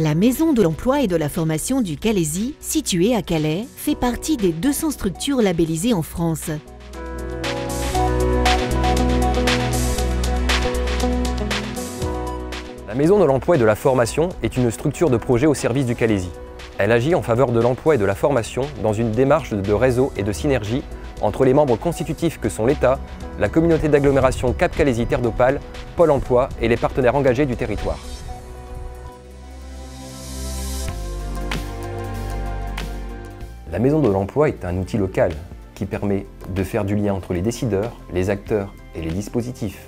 La Maison de l'Emploi et de la Formation du Calaisis, située à Calais, fait partie des 200 structures labellisées en France. La Maison de l'Emploi et de la Formation est une structure de projet au service du Calaisis. Elle agit en faveur de l'emploi et de la formation dans une démarche de réseau et de synergie entre les membres constitutifs que sont l'État, la communauté d'agglomération Cap-Calaisis-Terre d'Opale, Pôle emploi et les partenaires engagés du territoire. La Maison de l'Emploi est un outil local qui permet de faire du lien entre les décideurs, les acteurs et les dispositifs,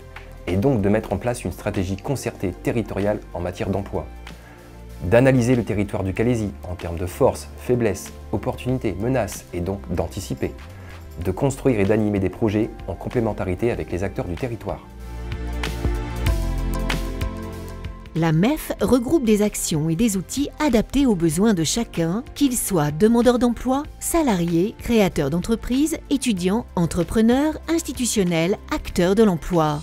et donc de mettre en place une stratégie concertée territoriale en matière d'emploi. D'analyser le territoire du Calaisis en termes de forces, faiblesses, opportunités, menaces et donc d'anticiper. De construire et d'animer des projets en complémentarité avec les acteurs du territoire. La MEF regroupe des actions et des outils adaptés aux besoins de chacun, qu'ils soient demandeurs d'emploi, salariés, créateurs d'entreprises, étudiants, entrepreneurs, institutionnels, acteurs de l'emploi.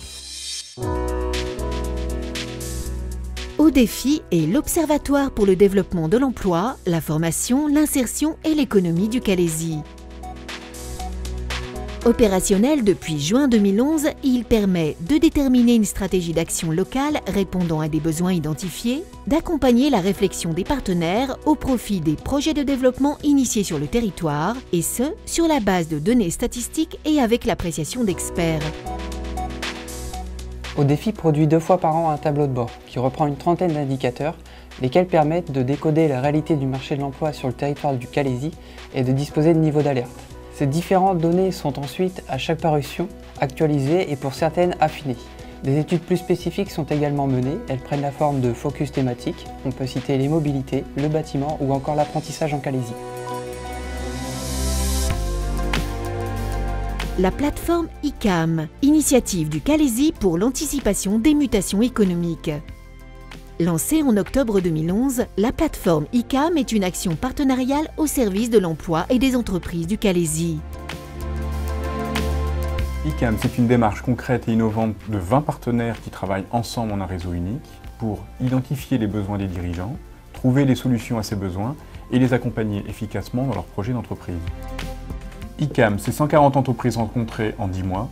ODEFI est l'Observatoire pour le développement de l'emploi, la formation, l'insertion et l'économie du Calaisis. Opérationnel depuis juin 2011, il permet de déterminer une stratégie d'action locale répondant à des besoins identifiés, d'accompagner la réflexion des partenaires au profit des projets de développement initiés sur le territoire, et ce, sur la base de données statistiques et avec l'appréciation d'experts. ODEFI produit 2 fois par an un tableau de bord qui reprend une trentaine d'indicateurs, lesquels permettent de décoder la réalité du marché de l'emploi sur le territoire du Calaisis et de disposer de niveaux d'alerte. Ces différentes données sont ensuite, à chaque parution, actualisées et pour certaines affinées. Des études plus spécifiques sont également menées, elles prennent la forme de focus thématiques, on peut citer les mobilités, le bâtiment ou encore l'apprentissage en Calaisis. La plateforme ICAM, initiative du Calaisis pour l'anticipation des mutations économiques. Lancée en octobre 2011, la plateforme ICAM est une action partenariale au service de l'emploi et des entreprises du Calaisis. ICAM, c'est une démarche concrète et innovante de 20 partenaires qui travaillent ensemble en un réseau unique pour identifier les besoins des dirigeants, trouver les solutions à ces besoins et les accompagner efficacement dans leurs projets d'entreprise. ICAM, c'est 140 entreprises rencontrées en 10 mois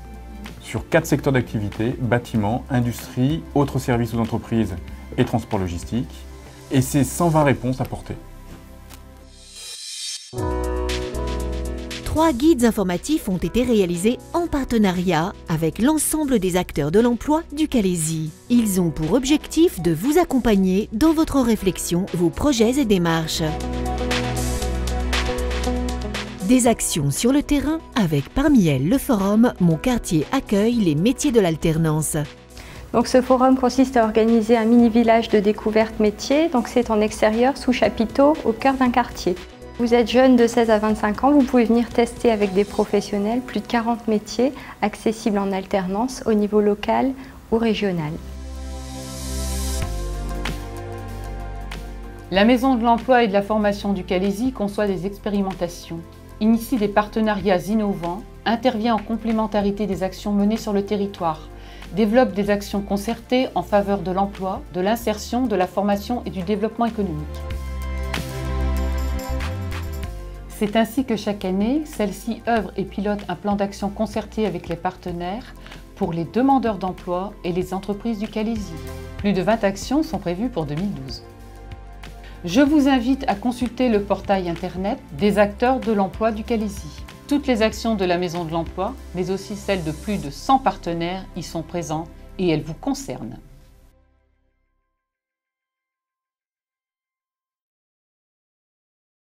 sur 4 secteurs d'activité, bâtiment, industrie, autres services aux entreprises et transport logistique, et c'est 120 réponses apportées. 3 guides informatifs ont été réalisés en partenariat avec l'ensemble des acteurs de l'emploi du Calaisis. Ils ont pour objectif de vous accompagner dans votre réflexion, vos projets et démarches. Des actions sur le terrain avec parmi elles le forum « Mon quartier accueille les métiers de l'alternance ». Donc ce forum consiste à organiser un mini-village de découverte métiers, donc c'est en extérieur, sous chapiteau, au cœur d'un quartier. Vous êtes jeune de 16 à 25 ans, vous pouvez venir tester avec des professionnels plus de 40 métiers accessibles en alternance au niveau local ou régional. La Maison de l'Emploi et de la Formation du Calaisis conçoit des expérimentations, initie des partenariats innovants, intervient en complémentarité des actions menées sur le territoire, développe des actions concertées en faveur de l'emploi, de l'insertion, de la formation et du développement économique. C'est ainsi que chaque année, celle-ci œuvre et pilote un plan d'action concerté avec les partenaires pour les demandeurs d'emploi et les entreprises du Calaisis. Plus de 20 actions sont prévues pour 2012. Je vous invite à consulter le portail internet des acteurs de l'emploi du Calaisis. Toutes les actions de la Maison de l'Emploi, mais aussi celles de plus de 100 partenaires, y sont présentes et elles vous concernent.